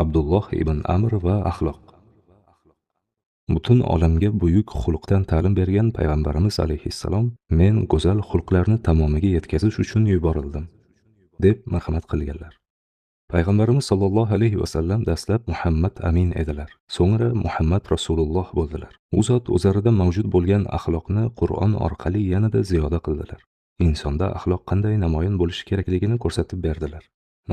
Abdulloh ibn Amr va axloq. Butun olamga buyuk xulqdan ta'lim bergan payg'ambarimiz alayhissalom men go'zal xulqlarni tamomiga yetkazish uchun yuborildim deb marhamat qilganlar. Payg'ambarimiz sollallohu alayhi vasallam dastlab Muhammad Amin edilar. So'ngra Muhammad Rasululloh bo'ldilar. U zot o'zlarida mavjud bo'lgan axloqni Qur'on orqali yanada ziyoda qildilar. Insonda axloq qanday namoyon bo'lishi kerakligini ko'rsatib berdilar.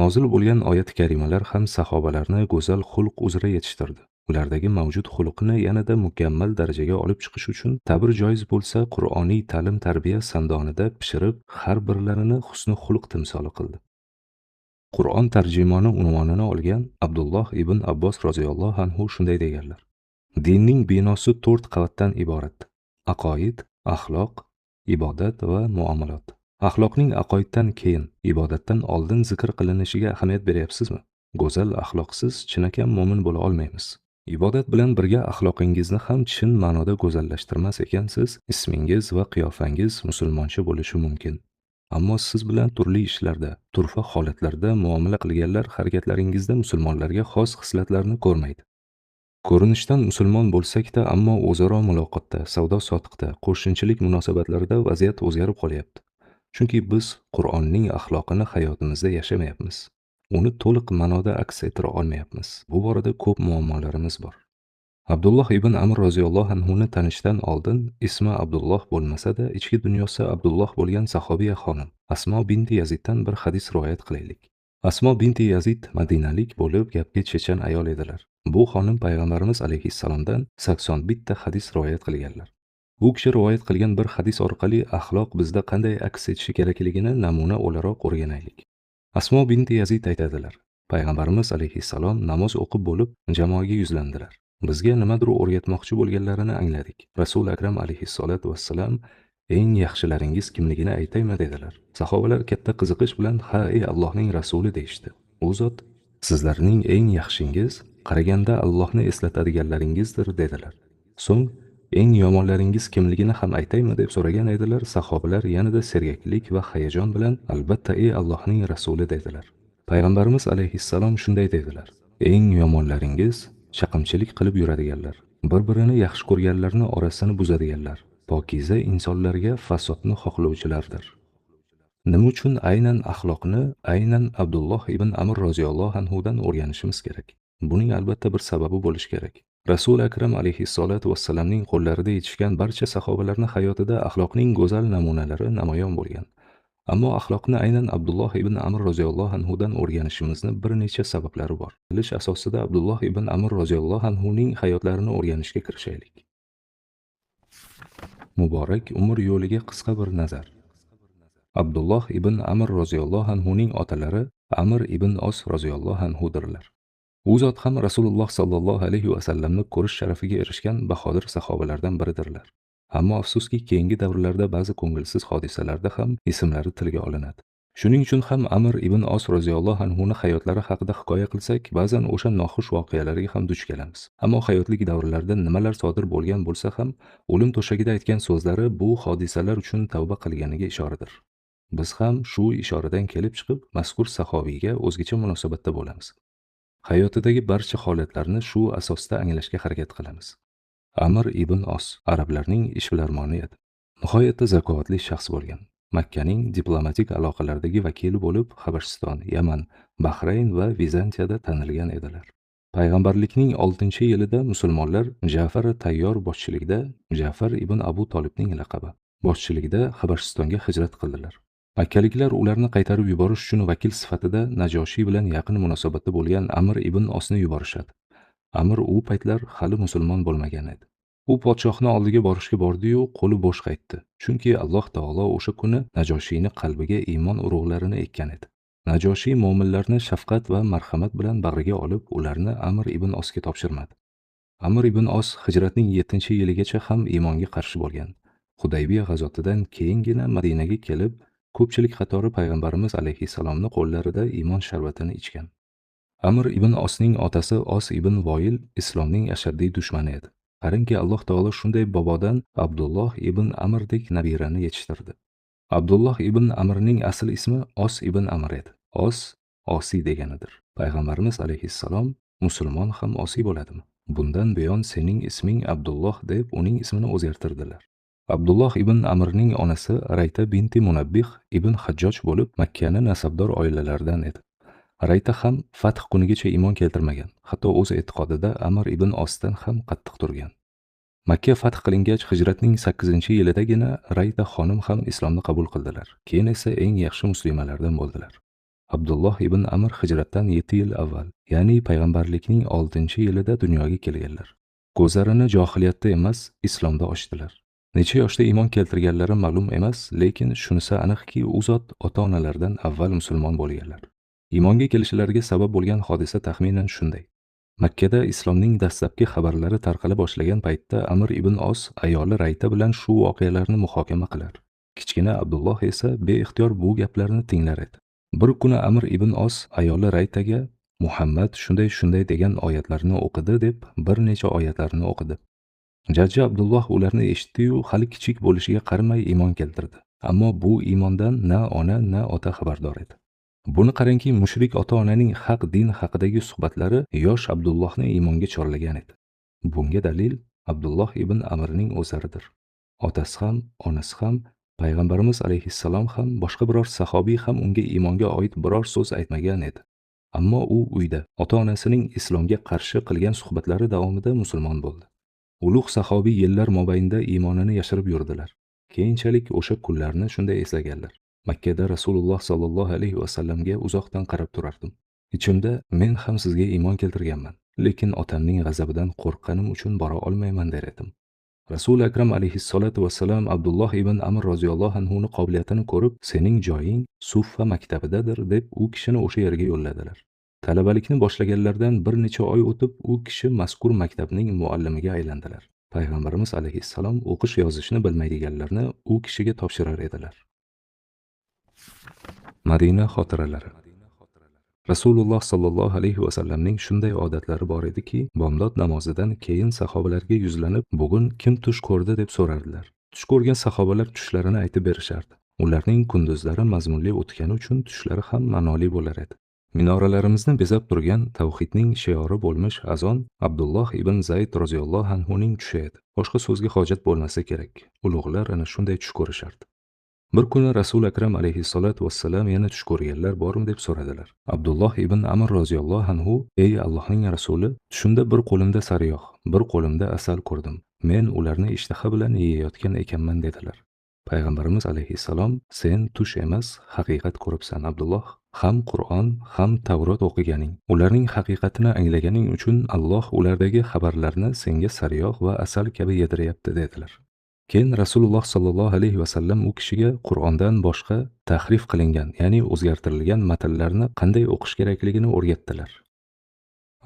Nozil bo'lgan oyat-i karimalar ham sahobalarni go'zal xulq uzra yetishtirdi. Ulardagi mavjud xulqni yanada mukammal darajaga olib chiqish uchun ta'bir joiz bo'lsa Qur'oniy ta'lim-tarbiya sandonida pishirib, har birlarini husni xulq timsoli qildi. Qur'on tarjimoni unvonini olgan Abdulloh ibn Abbos roziyallohu anhu shunday deganlar: Dinning binosi 4 qavatdan iborat: aqoid, axloq, ibodat va muomalat. Axloqning aqoiddan keyin, ibodatdan oldin zikr qilinishiga ahamiyat beryapsizmi? Go'zal axloqsiz chinakam mo'min bo'la olmaymiz. Ibodat bilan birga axloqingizni ham chin ma'noda go'zallashtirmas ekansiz, ismingiz va qiyofangiz musulmoncha bo'lishi mumkin. Ammo siz bilan turli ishlarda, turfa holatlarda muomala qilganlar harakatlaringizda musulmonlarga xos xislatlarni ko'rmaydi. Ko'rinishdan musulmon bo'lsak-da, ammo o'zaro muloqotda, savdo-sotiqda, qo'shnichilik munosabatlarida vaziyat o'zgarib qolyapti. Chunki biz Qur'onning axloqini hayotimizda yashamayapmiz. Uni to'liq ma'noda aks ettira olmayapmiz. Bu borada ko'p muammolarimiz bor. Abdulloh ibn Amr roziyallohu anhuni tanishdan oldin ismi Abdulloh bo'lmasa-da, ichki dunyosi Abdulloh bo'lgan sahobiya xonim Asmo binti Yaziddan bir hadis rivoyat qilaylik. Asmo binti Yazid madinalik bo'lib, gapga chechan ayol edilar. Bu xonim payg'ambarimiz alayhissalomdan 81 ta hadis rivoyat qilganlar. Bu kishi rivoyat qilgan bir hadis orqali axloq bizda qanday aks etishi kerakligini namuna o'laroq o'rganaylik. Asmo binti Yazid aytadilar: Payg'ambarimiz alayhissalom namoz o'qib bo'lib, jamoaga yuzlandilar. Bizga nimadir o'rgatmoqchi bo'lganlarini angladik. Rasul akram alayhissalatu vassalam eng yaxshilaringiz kimligini aytaymi dedilar. Sahobalar katta qiziqish bilan ha ey Allohning rasuli deyishdi. U zot sizlarning eng yaxshingiz qaraganda Allohni eslatadiganlaringizdir dedilar. So'ng eng yomonlaringiz kimligini ham aytaymi deb so'ragan edilar. Sahobalar yanada sergaklik va hayajon bilan albatta ey Allohning rasuli dedilar. Payg'ambarimiz alayhissalom shunday dedilar: eng yomonlaringiz chaqimchilik qilib yuradiganlar, bir-birini yaxshi ko'rganlarni orasini buzadiganlar, pokiza insonlarga fasodni xohlovchilardir. Nima uchun aynan axloqni aynan Abdulloh ibn Amr roziyallohu anhudan o'rganishimiz kerak? Buning albatta bir sababi bo'lishi kerak. Rasul akram alayhissalatu vassalamning qo'llarida yetishgan barcha sahobalarning hayotida axloqning go'zal namunalari namoyon bo'lgan. Ammo axloqni aynan Abdulloh ibn Amr roziyallohu anhudan o'rganishimizni bir necha sabablari bor. Bilish asosida Abdulloh ibn Amr roziyallohu anhuning hayotlarini o'rganishga kirishaylik. Muborak umr yo'liga qisqa bir nazar. Abdulloh ibn Amr roziyallohu anhuning otalari Amr ibn Os roziyallohu anhudirlar. U zot ham Rasululloh sallallohu alayhi vasallamni ko'rish sharafiga erishgan bahodir sahobalardan biridirlar. Ammo afsuski keyingi davrlarda ba'zi ko'ngilsiz hodisalarda ham ismlari tilga olinadi. Shuning uchun ham Amr ibn Os roziyallohu anhuning hayotlari haqida hikoya qilsak, ba'zan o'sha noxush voqealarga ham duch kelamiz. Ammo hayotlik davrlarida nimalar sodir bo'lgan bo'lsa ham, o'lim to'shagida aytgan so'zlari bu hodisalar uchun tavba qilganiga ishoradir. Biz ham shu ishoradan kelib chiqib, mazkur sahobiyga o'zgacha munosabatda bo'lamiz. Hayotidagi barcha holatlarni shu asosda anglashga harakat qilamiz. Amr ibn Os arablarning ishbilarmoni edi. Nihoyatda zakovatli shaxs bo'lgan. Makkaning diplomatik aloqalardagi vakili bo'lib, Habashiston, Yaman, Bahrayn va Vizantiyada tanilgan edilar. Payg'ambarlikning 6-yilida musulmonlar Ja'far Tayyor boshchiligida Ja'far ibn Abu Tolibning laqabi boshchiligida Habashistonga hijrat qildilar. Makkaliklar ularni qaytarib yuborish uchun vakil sifatida Najoshiy bilan yaqin munosabatda bo'lgan Amr ibn Osni yuborishadi. Amr u paytlar hali musulmon bo'lmagan edi. U podshohning oldiga borishga bordi-yu, qo'li bo'sh qaytdi. Chunki Alloh taolo o'sha kuni Najoshiyning qalbiga iymon urug'larini ekkan edi. Najoshiy mu'minlarni shafqat va marhamat bilan bag'riga olib, ularni Amr ibn Osga topshirmadi. Amr ibn Os hijratning 7-yiligacha ham iymonga qarshi bo'lgan. Hudaybiya g'azotidan keyingina Madinaga kelib, ko'pchilik qatori payg'ambarimiz alayhissalomning qo'llarida iymon sharbatini ichgan. Amr ibn Osning otasi Os ibn Voil islomning ashaddiy dushmani edi. Qarangki, Alloh taolo shunday bobodan Abdulloh ibn Amrdek nabirani yetishtirdi. Abdulloh ibn Amrning asl ismi Os ibn Amr edi. Os Osiy deganidir. Payg'ambarimiz alayhissalom: musulmon ham osiy bo'ladimi? Bundan buyon sening isming Abdulloh deb uning ismini o'zgartirdilar. Abdulloh ibn Amrning onasi Rayta binti Munabbih ibn Hajjoj bo'lib, Makkani nasabdor oilalardan edi. Rayta ham Fath kunigacha iymon keltirmagan. Hatto o'z e'tiqodida Amr ibn Osdan ham qattiq turgan. Makka fath qilingach, hijratning 8-yilidagina Rayta xonim ham islomni qabul qildilar. Keyin esa eng yaxshi muslimalardan bo'ldilar. Abdulloh ibn Amr hijratdan 7 yil avval, ya'ni payg'ambarlikning 6-yilida dunyoga kelganlar. Ko'zlarini johiliyatda emas, islomda ochdilar. Necha yoshda iymon keltirganlari ma'lum emas, lekin shunisi aniqki, u zot ota-onalaridan avval musulmon bo'lganlar. Iymonga kelishlariga sabab bo'lgan hodisa taxminan shunday. Makkada islomning dastlabki xabarlari tarqala boshlagan paytda Amr ibn Os ayoli Rayta bilan shu voqealarni muhokama qilar. Kichkina Abdulloh esa beixtiyor bu gaplarni tinglar edi. Bir kuni Amr ibn Os ayoli Raytaga Muhammad shunday degan oyatlarni o'qidi deb bir necha oyatlarni o'qidi. Jajji Abdulloh ularni eshitdi-yu, hali kichik bo'lishiga qaramay iymon keltirdi. Ammo bu iymondan na ona na ota xabardor edi. Buni qarangki, mushrik ota-onaning haq din haqidagi suhbatlari yosh Abdullohni iymonga chorlagan edi. Bunga dalil Abdulloh ibn Amrning o'zlaridir. Otasi ham, onasi ham, payg'ambarimiz alayhissalom ham, boshqa biror sahobiy ham unga iymonga oid biror so'z aytmagan edi. Ammo u uyda ota-onasining islomga qarshi qilgan suhbatlari davomida musulmon bo'ldi. Ulug' sahobiy yillar mobaynida iymonini yashirib yurdilar. Keyinchalik o'sha kunlarni shunday eslaganlar. Makkada Rasululloh sallallohu alayhi va sallamga uzoqdan qarab turardim. Ichimda men ham sizga iymon keltirganman, lekin otamning g'azabidan qo'rqqanim uchun bora olmayman der edim. Rasul akram alayhissalatu vassalam Abdulloh ibn Amr roziyallohu anhuni qobiliyatini ko'rib, sening joying Suffa maktabidadir deb u kishini o'sha yerga yo'lladilar. Talabalikni boshlaganlardan bir necha oy o'tib, u kishi mazkur maktabning muallimiga aylandilar. Payg'ambarimiz alayhissalom o'qish yozishni bilmaydiganlarni u kishiga topshirar edilar. Madina xotiralari. Rasululloh sallallohu alayhi va sallamning shunday odatlari bor ediki, bomdod namozidan keyin sahobalarga yuzlanib, "Bugun kim tush ko'rdi?" deb so'rardilar. Tush ko'rgan sahobalar tushlarini aytib berishardi. Ularning kunduzlari mazmunli o'tgani uchun tushlari ham ma'noli bo'lar edi. Minoralarimizni bezab turgan tavhidning shiori bo'lmish azon Abdulloh ibn Zayd roziyallohu anhuning tushi edi. Boshqa so'zga hojat bo'lmasa kerak. Ulug'lar ana shunday tush ko'rishardi. Bir kuni Rasul akram alayhissalatu vassalam yana tush ko'rganlar bormi deb so'radilar. Abdulloh ibn Amr roziyallohu anhu: "Ey Allohning rasuli, tushimda bir qo'limda sariyog', bir qo'limda asal ko'rdim. Men ularni ishtaha bilan yeyayotgan ekanman" dedilar. Payg'ambarimiz alayhissalom: "Sen tush emas, haqiqat ko'ribsan Abdulloh. Ham Qur'on, ham Tavrot o'qiganing, ularning haqiqatini anglaganing uchun Alloh ulardagi xabarlarni senga sariyog' va asal kabi yediryapti" dedilar. Keyin Rasululloh sallallohu alayhi va sallam u kishiga Qur'ondan boshqa tahrif qilingan, ya'ni o'zgartirilgan matnlarni qanday o'qish kerakligini o'rgatdilar.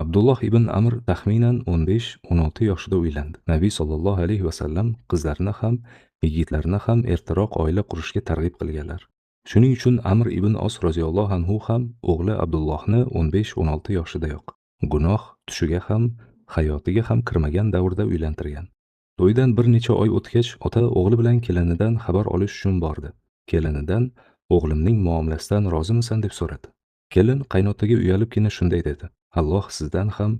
Abdulloh ibn Amr taxminan 15-16 yoshida uylandi. Nabiy sallallohu alayhi va sallam qizlarini ham, yigitlarni ham ertaroq oila qurishga targ'ib qilganlar. Shuning uchun Amr ibn Os roziyallohu anhu ham o'g'li Abdullohni 15-16 yoshidayoq gunoh tushiga ham, hayotiga ham kirmagan davrda uylantirgan. To'ydan bir necha oy o'tgach, ota o'g'li bilan kelinidan xabar olish uchun bordi. Kelinidan "O'g'limning muomalasidan rozimisan?" deb so'radi. Kelin qaynotaga uyalibgina shunday dedi: "Alloh sizdan ham,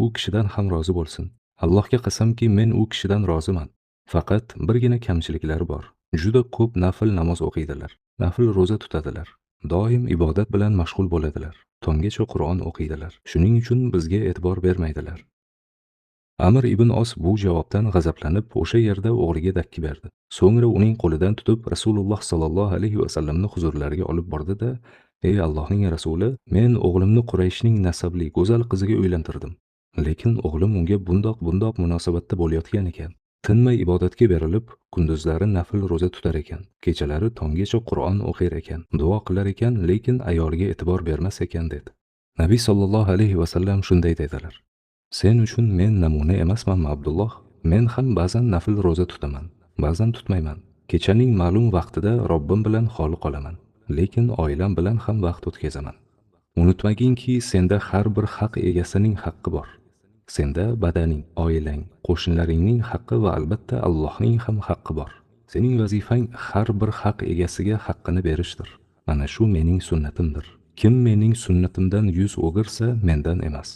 u kishidan ham rozi bo'lsin. Allohga qasamki, men u kishidan roziman. Faqat birgina kamchiliklari bor. Juda ko'p nafl namoz o'qiydilar, nafl roza tutadilar. Doim ibodat bilan mashg'ul bo'ladilar. Tonggacha Qur'on o'qiydilar. Shuning uchun bizga e'tibor bermaydilar." Amr ibn Os bu javobdan g'azablanib, o'sha yerda o'g'liga dakki berdi. So'ngra uning qo'lidan tutib Rasululloh sallallohu alayhi va sallamni huzurlariga olib bordi-da: "Ey Allohning rasuli, men o'g'limni Qurayshning nasabli go'zal qiziga uylantirdim. Lekin o'g'lim unga bundoq munosabatda bo'layotgan ekan. Tinmay ibodatga berilib, kunduzlari nafl roza tutar ekan, kechalari tonggacha Qur'on o'qir ekan, duo qilar ekan, lekin ayoliga e'tibor bermas ekan" dedi. Nabiy sallallohu alayhi va sallam shunday dedilar: "Sen uchun men namuna emasmanmi Abdulloh? Men ham ba'zan nafl roza tutaman, ba'zan tutmayman. Kechaning ma'lum vaqtida Robbim bilan xoli qolaman, lekin oilam bilan ham vaqt o'tkazaman. Unutmaginki, senda har bir haq egasining haqqi bor. Senda badaning, oilang, qo'shnilaringning haqqi va albatta Allohning ham haqqi bor. Sening vazifang har bir haq egasiga haqqini berishdir. Mana shu mening sunnatimdir. Kim mening sunnatimdan yuz o'girsa, mendan emas.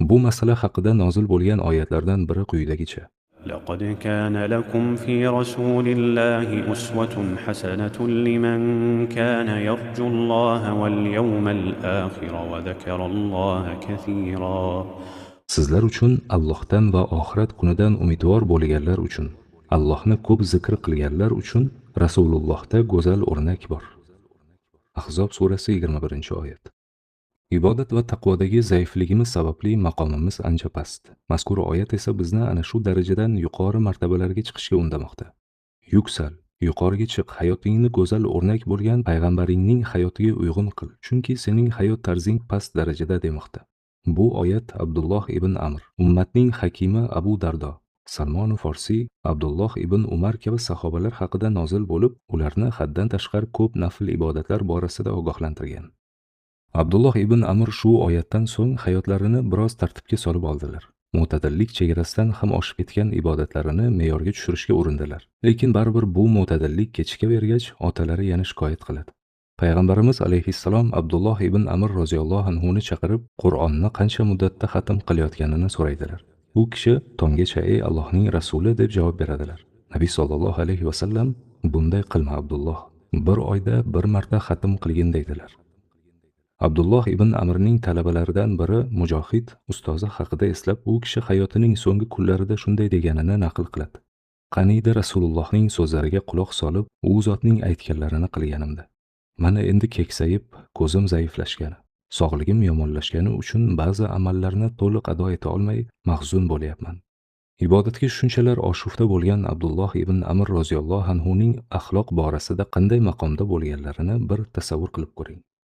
Bu masala haqida nozil bo'lgan oyatlardan biri quyidagicha: لقد كان لكم في رسول الله أسوة حسنة لمن كان يرجو الله واليوم الآخر وذكر الله كثيرا. Sizlar uchun Allohdan va oxirat kunidan umidvor bo'lganlar uchun, Allohni ko'p zikr qilganlar uchun Rasulullohda go'zal o'rnak bor. Ahzob surasi 21-oyat. Ibodat va taqvodagi zaifligimiz sababli maqomimiz ancha past. Mazkur oyat esa bizni ana shu darajadan yuqori martabalarga chiqishga undamoqda. Yuksal, yuqoriga chiq, hayotingni go'zal o'rnak bo'lgan payg'ambaringning hayotiga uyg'un qil, chunki sening hayot tarzing past darajada demoqda. Bu oyat Abdulloh ibn Amr, ummatning hakimi Abu Dardo, Salmon Forsiy, Abdulloh ibn Umar kabi sahobalar haqida nozil bo'lib, ularni haddan tashqari ko'p nafl ibodatlar borasida ogohlantirgan. Abdulloh ibn Amr shu oyatdan so'ng hayotlarini biroz tartibga solib oldilar. Mo'tadillik chegarasidan ham oshib ketgan ibodatlarini me'yorga tushirishga urindilar. Lekin baribir bu mo'tadillik kechikavergach, otalari yana shikoyat qiladi. Payg'ambarimiz alayhissalom Abdulloh ibn Amr roziyallohu anhuni chaqirib, Qur'onni qancha muddatda xatm qilayotganini so'raydilar. U kishi tonggacha ey Allohning rasuli deb javob beradilar. Nabiy sollallohu alayhi vasallam bunday qilma Abdulloh, bir oyda bir marta xatm qilgin deydilar. Abdulloh ibn Amrning talabalaridan biri Mujohid ustozi haqida eslab, u kishi hayotining so'nggi kunlarida shunday deganini naql qiladi. Qaniydi Rasulullohning so'zlariga quloq solib, u zotning aytganlarini qilganimda. Mana endi keksayib, ko'zim zaiflashgani, sog'ligim yomonlashgani uchun ba'zi amallarni to'liq ado eta olmay mahzun bo'lyapman. Ibodatga shunchalar oshufta bo'lgan Abdulloh ibn Amr roziyallohu anhuning axloq borasida qanday maqomda bo'lganlarini bir tasavvur qilib ko'ring.